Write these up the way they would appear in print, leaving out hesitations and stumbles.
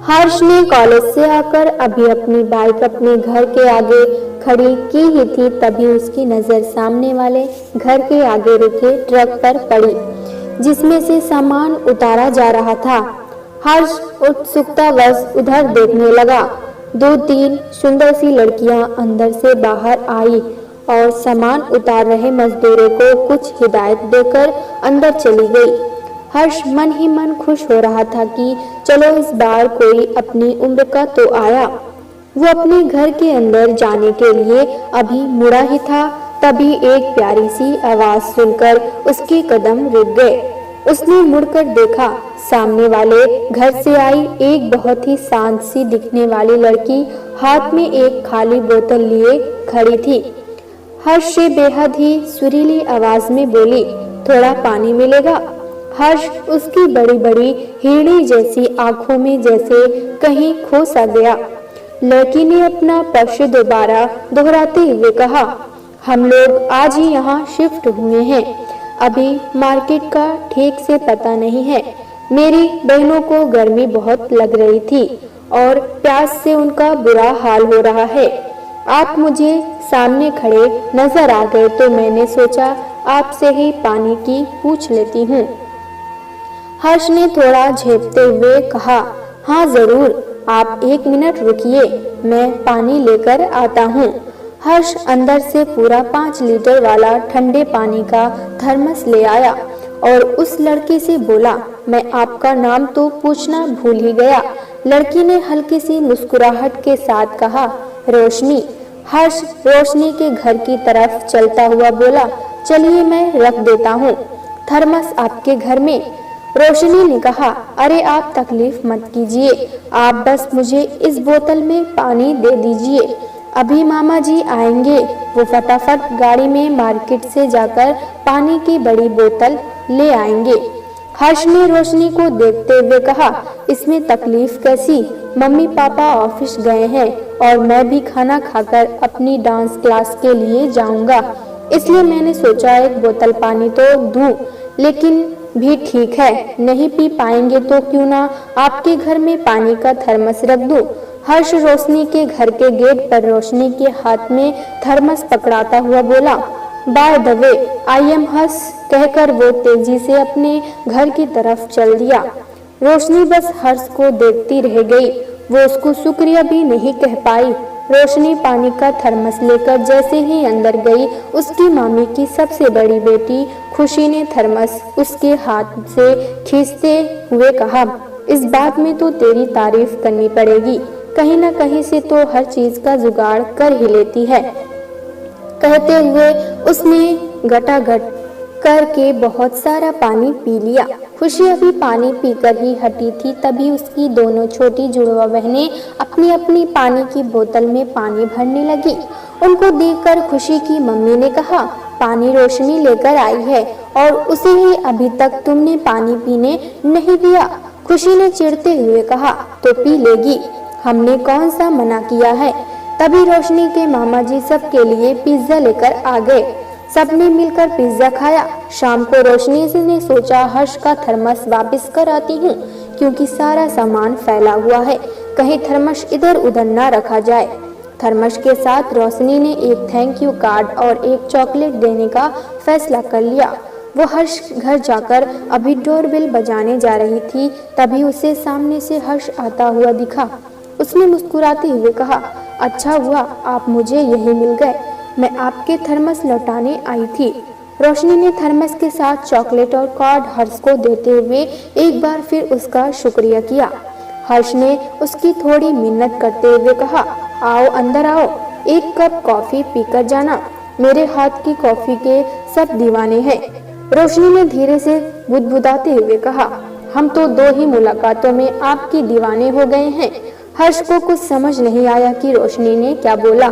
हर्ष ने कॉलेज से आकर अभी अपनी बाइक अपने घर के आगे खड़ी की ही थी, तभी उसकी नजर सामने वाले घर के आगे रुके ट्रक पर पड़ी, जिसमें से सामान उतारा जा रहा था। हर्ष उत्सुकतावश उधर देखने लगा। 2-3 सुंदर सी लड़कियां अंदर से बाहर आई और सामान उतार रहे मजदूरों को कुछ हिदायत देकर अंदर चली गई। हर्ष मन ही मन खुश हो रहा था कि चलो इस बार कोई अपनी उम्र का तो आया। वो अपने घर के अंदर जाने के लिए अभी मुड़ा ही था, तभी एक प्यारी सी आवाज सुनकर उसके कदम रुक गए। उसने मुड़कर देखा, सामने वाले घर से आई एक बहुत ही शांत सी दिखने वाली लड़की हाथ में एक खाली बोतल लिए खड़ी थी। हर्ष से बेहद ही सुरीली आवाज में बोली, थोड़ा पानी मिलेगा? हर्ष उसकी बड़ी बड़ी हिरणी जैसी आंखों में जैसे कहीं खो सा गया। लड़की ने अपना प्रश्न दोबारा दोहराते हुए कहा, हम लोग आज ही यहाँ शिफ्ट हुए हैं, अभी मार्केट का ठीक से पता नहीं है। मेरी बहनों को गर्मी बहुत लग रही थी और प्यास से उनका बुरा हाल हो रहा है। आप मुझे सामने खड़े नजर आ गए तो मैंने सोचा आपसे ही पानी की पूछ लेती हूँ। हर्ष ने थोड़ा झेपते हुए कहा, हाँ जरूर, आप 1 मिनट रुकिए, मैं पानी लेकर आता हूँ। हर्ष अंदर से पूरा 5 लीटर वाला ठंडे पानी का थर्मस ले आया और उस लड़की से बोला, मैं आपका नाम तो पूछना भूल ही गया। लड़की ने हल्की सी मुस्कुराहट के साथ कहा, रोशनी। हर्ष रोशनी के घर की तरफ चलता हुआ बोला, चलिए मैं रख देता हूँ थर्मस आपके घर में। रोशनी ने कहा, अरे आप तकलीफ मत कीजिए, आप बस मुझे इस बोतल में पानी दे दीजिए, अभी मामा जी आएंगे। वो फटाफट गाड़ी में मार्केट से जाकर पानी की बड़ी बोतल ले आएंगे। हर्ष ने रोशनी को देखते हुए कहा, इसमें तकलीफ कैसी, मम्मी पापा ऑफिस गए हैं और मैं भी खाना खाकर अपनी डांस क्लास के लिए जाऊंगा, इसलिए मैंने सोचा एक बोतल पानी तो दूं, लेकिन भी ठीक है, नहीं पी पाएंगे तो क्यों ना आपके घर में पानी का थर्मस रख दूं। हर्ष रोशनी के घर के गेट पर रोशनी के हाथ में थर्मस पकड़ाता हुआ बोला, by the way I am Harsh, कहकर वो तेजी से अपने घर की तरफ चल दिया। रोशनी बस हर्ष को देखती रह गई, वो उसको शुक्रिया भी नहीं कह पाई। रोशनी पानी का थर्मस लेकर जैसे ही अंदर गई, उसकी मामी की सबसे बड़ी बेटी खुशी ने थर्मस उसके हाथ से खींचते हुए कहा, इस बात में तो तेरी तारीफ करनी पड़ेगी, कहीं न कहीं से तो हर चीज का जुगाड़ कर ही लेती है। कहते हुए उसने घटाघट करके बहुत सारा पानी पी लिया। खुशी अभी पानी पीकर ही हटी थी, तभी उसकी दोनों छोटी जुड़वा बहनें अपनी अपनी पानी की बोतल में पानी भरने लगी। उनको देखकर खुशी की मम्मी ने कहा, पानी रोशनी लेकर आई है और उसे ही अभी तक तुमने पानी पीने नहीं दिया। खुशी ने चिढ़ते हुए कहा, तो पी लेगी, हमने कौन सा मना किया है। तभी रोशनी के मामा जी सबके लिए पिज्जा लेकर आ गए। सबने मिलकर पिज्जा खाया। शाम को रोशनी ने सोचा हर्ष का थर्मस वापस कर आती हूँ, क्योंकि सारा सामान फैला हुआ है, कहीं थर्मस इधर उधर ना रखा जाए। थर्मस के साथ रोशनी ने एक थैंक यू कार्ड और एक चॉकलेट देने का फैसला कर लिया। वो हर्ष घर जाकर अभी डोरबेल बजाने जा रही थी, तभी उसे सामने से हर्ष आता हुआ दिखा। उसने मुस्कुराते हुए कहा, अच्छा हुआ आप मुझे यही मिल गए, मैं आपके थर्मस लौटाने आई थी। रोशनी ने थर्मस के साथ चॉकलेट और कार्ड हर्ष को देते हुए एक बार फिर उसका शुक्रिया किया। हर्ष ने उसकी थोड़ी मिन्नत करते हुए कहा, आओ अंदर आओ, एक कप कॉफी पीकर जाना, मेरे हाथ की कॉफी के सब दीवाने हैं। रोशनी ने धीरे से बुदबुदाते हुए कहा, हम तो 2 ही मुलाकातों में आपकी दीवाने हो गए हैं। हर्ष को कुछ समझ नहीं आया कि रोशनी ने क्या बोला।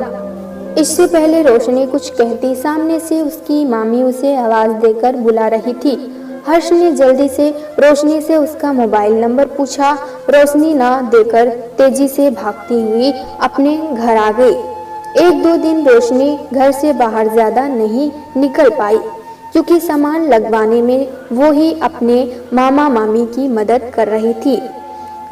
इससे पहले रोशनी कुछ कहती, सामने से उसकी मामी उसे आवाज देकर बुला रही थी। हर्ष ने जल्दी से रोशनी से उसका मोबाइल नंबर पूछा। रोशनी ना देकर तेजी से भागती हुई अपने घर आ गई। 1-2 दिन रोशनी घर से बाहर ज्यादा नहीं निकल पाई, क्योंकि सामान लगवाने में वो ही अपने मामा मामी की मदद कर रही थी।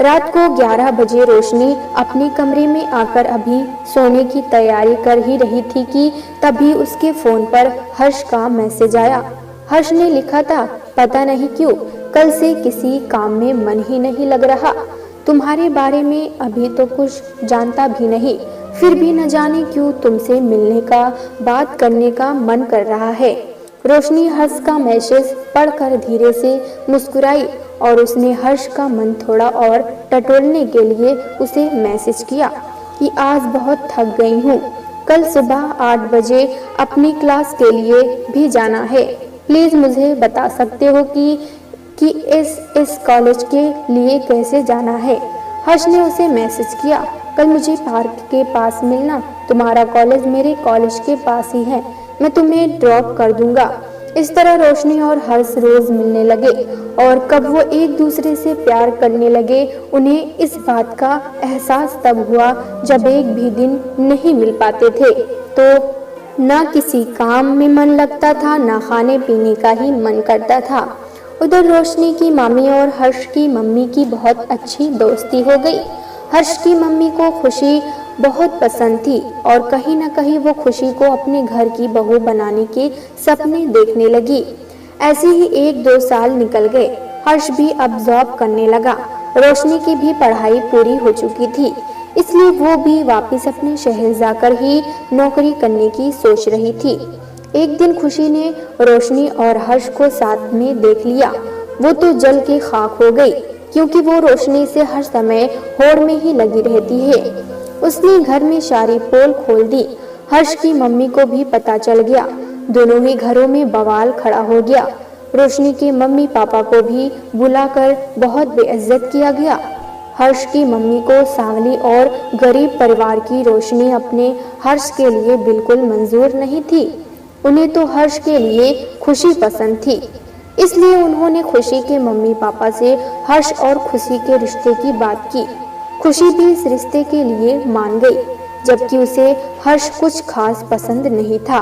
रात को 11 बजे रोशनी अपने कमरे में आकर अभी सोने की तैयारी कर ही रही थी कि तभी उसके फोन पर हर्ष का मैसेज आया। हर्ष ने लिखा था, पता नहीं क्यों कल से किसी काम में मन ही नहीं लग रहा। तुम्हारे बारे में अभी तो कुछ जानता भी नहीं, फिर भी न जाने क्यों तुमसे मिलने का, बात करने का मन कर रहा है। रोशनी हर्ष का मैसेज पढ़कर धीरे से मुस्कुराई और उसने हर्ष का मन थोड़ा और टटोलने के लिए उसे मैसेज किया कि आज बहुत थक गई हूँ, कल सुबह 8 बजे अपनी क्लास के लिए भी जाना है। प्लीज मुझे बता सकते हो कि इस कॉलेज के लिए कैसे जाना है। हर्ष ने उसे मैसेज किया, कल मुझे पार्क के पास मिलना, तुम्हारा कॉलेज मेरे कॉलेज के पास ही है, मैं तुम्हें ड्रॉप कर दूंगा। इस तरह रोशनी और हर्ष रोज मिलने लगे और कब वो एक दूसरे से प्यार करने लगे उन्हें इस बात का एहसास तब हुआ जब एक भी दिन नहीं मिल पाते थे तो ना किसी काम में मन लगता था, ना खाने पीने का ही मन करता था। उधर रोशनी की मम्मी और हर्ष की मम्मी की बहुत अच्छी दोस्ती हो गई। हर्ष की मम्मी को खुशी बहुत पसंद थी और कहीं न कहीं वो खुशी को अपने घर की बहू बनाने के सपने देखने लगी। ऐसे ही 1-2 साल निकल गए। हर्ष भी अब जॉब करने लगा। रोशनी की भी पढ़ाई पूरी हो चुकी थी, इसलिए वो भी वापस अपने शहर जाकर ही नौकरी करने की सोच रही थी। एक दिन खुशी ने रोशनी और हर्ष को साथ में देख लिया। वो तो जल के खाक हो गई, क्योंकि वो रोशनी से हर समय होड़ में ही लगी रहती है। उसने घर में सारी पोल खोल दी। हर्ष की मम्मी को भी पता चल गया। दोनों ही घरों में बवाल खड़ा हो गया। रोशनी के मम्मी पापा को भी बुलाकर बहुत बेइज्जत किया गया। हर्ष की मम्मी को सांवली और गरीब परिवार की रोशनी अपने हर्ष के लिए बिल्कुल मंजूर नहीं थी। उन्हें तो हर्ष के लिए खुशी पसंद थी, इसलिए उन्होंने खुशी के मम्मी पापा से हर्ष और खुशी के रिश्ते की बात की। खुशी भी इस रिश्ते के लिए मान गई, जबकि उसे हर्ष कुछ खास पसंद नहीं था,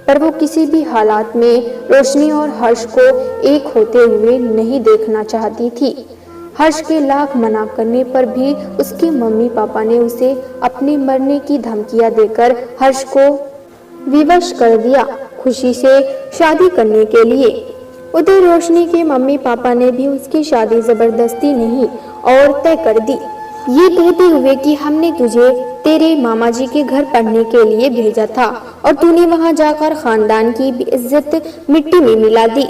पर वो किसी भी हालात में रोशनी और हर्ष को एक होते हुए नहीं देखना चाहती थी। हर्ष के लाख मना करने पर भी उसके मम्मी पापा ने उसे अपने मरने की धमकियां देकर हर्ष को विवश कर दिया खुशी से शादी करने के लिए। उधर रोशनी के मम्मी पापा ने भी उसकी शादी जबरदस्ती नहीं और तय कर दी, ये कहते हुए कि हमने तुझे तेरे मामा जी के घर पढ़ने के लिए भेजा था और तूने वहां जाकर खानदान की भी इज्जत मिट्टी में मिला दी।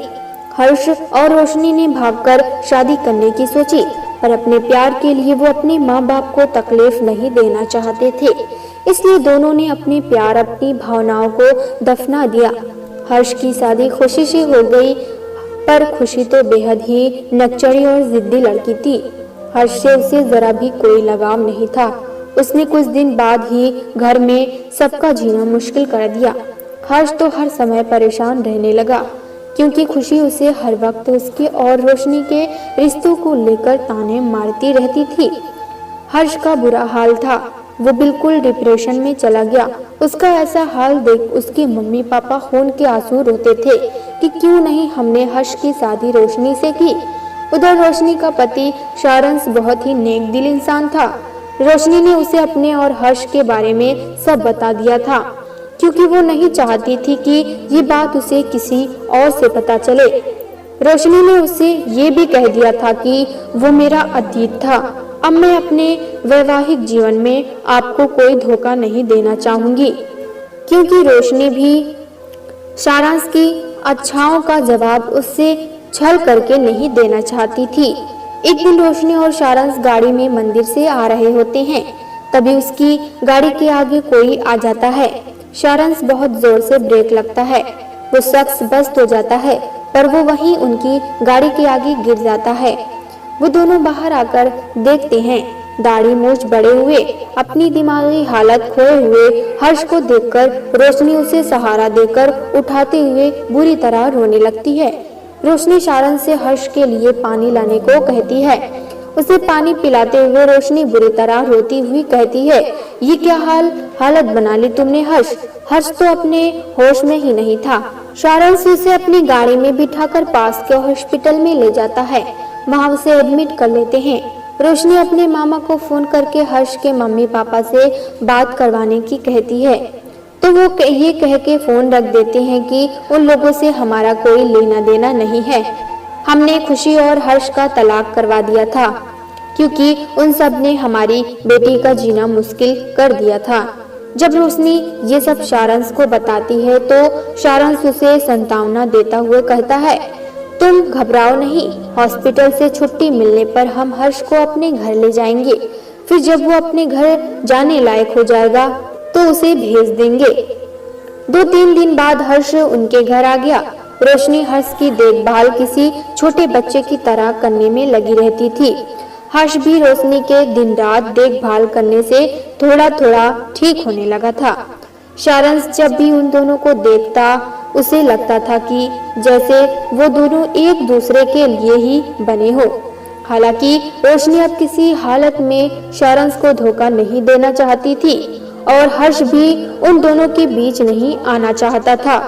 हर्ष और रोशनी ने भागकर शादी करने की सोची, पर अपने प्यार के लिए वो अपने माँ बाप को तकलीफ नहीं देना चाहते थे, इसलिए दोनों ने अपने प्यार, अपनी भावनाओं को दफना दिया। हर्ष की शादी खुशी से हो गई, पर खुशी तो बेहद ही नकचड़ी और जिद्दी लड़की थी। हर्ष से उसे जरा भी कोई लगाव नहीं था। उसने कुछ दिन बाद ही घर में सबका जीना मुश्किल कर दिया। हर्ष तो हर समय परेशान रहने लगा, क्योंकि खुशी उसे हर वक्त उसके और रोशनी के रिश्तों को लेकर ताने मारती रहती थी। हर्ष का बुरा हाल था, वो बिल्कुल डिप्रेशन में चला गया। उसका ऐसा हाल देख उसके मम्मी पापा खून के आंसू रोते थे कि क्यों नहीं हमने हर्ष की शादी रोशनी से की। उधर रोशनी का पति शारंस बहुत ही नेक दिल इंसान था। रोशनी ने उसे अपने और हर्ष के बारे में सब बता दिया था, क्योंकि वो नहीं चाहती थी कि ये बात उसे किसी और से पता चले। रोशनी ने उसे ये भी कह दिया था कि वो मेरा अतीत था, अब मैं अपने वैवाहिक जीवन में आपको कोई धोखा नहीं देना चाहूंगी, क्योंकि रोशनी भी सारांश की अच्छाओं का जवाब उससे छल करके नहीं देना चाहती थी। एक दिन रोशनी और सारांश गाड़ी में मंदिर से आ रहे होते हैं, तभी उसकी गाड़ी के आगे कोई आ जाता है। सारांश बहुत जोर से ब्रेक लगता है। वो शख्स बस्ट हो जाता है, पर वो वहीं उनकी गाड़ी के आगे गिर जाता है। वो दोनों बाहर आकर देखते हैं, दाढ़ी मूंछ बड़े हुए, अपनी दिमागी हालत खोए हुए हर्ष को देखकर रोशनी उसे सहारा देकर उठाते हुए बुरी तरह रोने लगती है। रोशनी सारांश से हर्ष के लिए पानी लाने को कहती है। उसे पानी पिलाते हुए रोशनी बुरी तरह रोती हुई कहती है, ये क्या हालत बना ली तुमने हर्ष। हर्ष तो अपने होश में ही नहीं था। सारांश उसे अपनी गाड़ी में बिठाकर पास के हॉस्पिटल में ले जाता है। वहां उसे एडमिट कर लेते हैं। रोशनी अपने मामा को फोन करके हर्ष के मम्मी पापा से बात करवाने की कहती है, तो वो ये कह के फोन रख देते हैं कि उन लोगों से हमारा कोई लेना देना नहीं है। हमने खुशी और हर्ष का तलाक करवा दिया था क्योंकि उन सब ने हमारी बेटी का जीना मुश्किल कर दिया था। जब रोशनी ये सब सारांश को बताती है तो सारांश उसे सांत्वना देता हुआ कहता है, तुम घबराओ नहीं, हॉस्पिटल से छुट्टी मिलने पर हम हर्ष को अपने घर ले जाएंगे। फिर जब वो अपने घर जाने लायक हो जाएगा तो उसे भेज देंगे। 2-3 दिन बाद हर्ष उनके घर आ गया। रोशनी हर्ष की देखभाल किसी छोटे बच्चे की तरह करने में लगी रहती थी। हर्ष भी रोशनी के दिन रात देखभाल करने से थोड़ा थोड़ा ठीक होने लगा था। सारांश जब भी उन दोनों को देखता उसे लगता था कि जैसे वो दोनों एक दूसरे के लिए ही बने हो। हालांकि रोशनी अब किसी हालत में सारांश को धोखा नहीं देना चाहती थी और हर्ष भी उन दोनों के बीच नहीं आना चाहता था।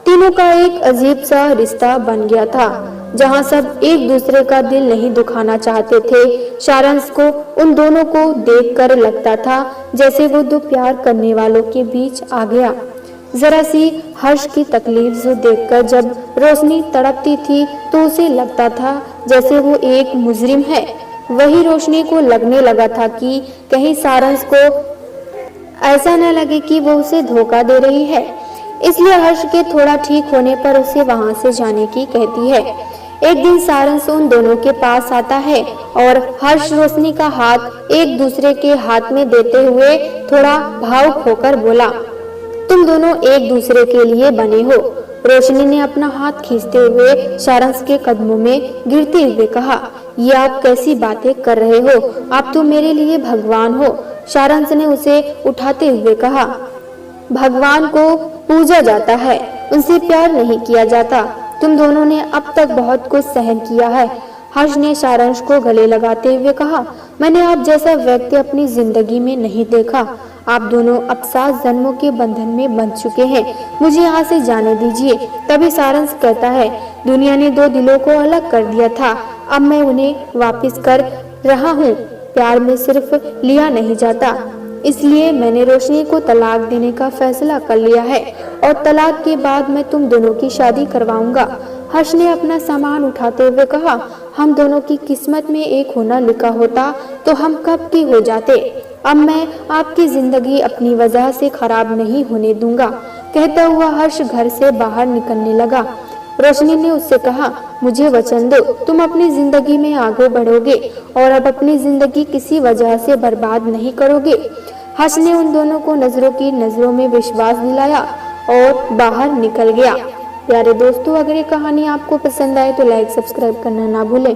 तीनों का एक अजीब सा रिश्ता बन गया था जहां सब एक दूसरे का दिल नहीं दुखाना चाहते थे। सारांश को उन दोनों को देखकर लगता था जैसे वो दो प्यार करने वालों के बीच आ गया। जरा सी हर्ष की तकलीफ से देखकर जब रोशनी तड़पती थी तो उसे लगता था जैसे वो एक मुजरिम है। वही रोशनी को लगने लगा था कि कहीं सारांश को ऐसा न लगे कि वो उसे धोखा दे रही है, इसलिए हर्ष के थोड़ा ठीक होने पर उसे वहां से जाने की कहती है। एक दिन सारांश उन दोनों के पास आता है और हर्ष रोशनी का हाथ एक दूसरे के हाथ में देते हुए थोड़ा भावुक होकर बोला, तुम दोनों एक दूसरे के लिए बने हो। रोशनी ने अपना हाथ खींचते हुए सारांश के कदमों में गिरते हुए कहा, ये आप कैसी बातें कर रहे हो, आप तो मेरे लिए भगवान हो। सारांश ने उसे उठाते हुए कहा, भगवान को पूजा जाता है, उनसे प्यार नहीं किया जाता। तुम दोनों ने अब तक बहुत कुछ सहन किया है। हर्ष ने सारांश को गले लगाते हुए कहा, मैंने आप जैसा व्यक्ति अपनी जिंदगी में नहीं देखा। आप दोनों अब 7 जन्मों के बंधन में बंध चुके हैं, मुझे यहाँ से जाने दीजिए। तभी सारांश कहता है, दुनिया ने 2 दिलों को अलग कर दिया था, अब मैं उन्हें वापस कर रहा हूँ। प्यार में सिर्फ लिया नहीं जाता, इसलिए मैंने रोशनी को तलाक देने का फैसला कर लिया है और तलाक के बाद मैं तुम दोनों की शादी करवाऊंगा। हर्ष ने अपना सामान उठाते हुए कहा, हम दोनों की किस्मत में एक होना लिखा होता तो हम कब के हो जाते। अब मैं आपकी जिंदगी अपनी वजह से खराब नहीं होने दूंगा। कहता हुआ हर्ष घर से बाहर निकलने लगा। रोशनी ने उससे कहा, मुझे वचन दो, तुम अपनी जिंदगी में आगे बढ़ोगे और अब अपनी जिंदगी किसी वजह से बर्बाद नहीं करोगे। हर्ष ने उन दोनों को नजरों की नजरों में विश्वास दिलाया और बाहर निकल गया। प्यारे दोस्तों, अगर ये कहानी आपको पसंद आए तो लाइक सब्सक्राइब करना ना भूलें।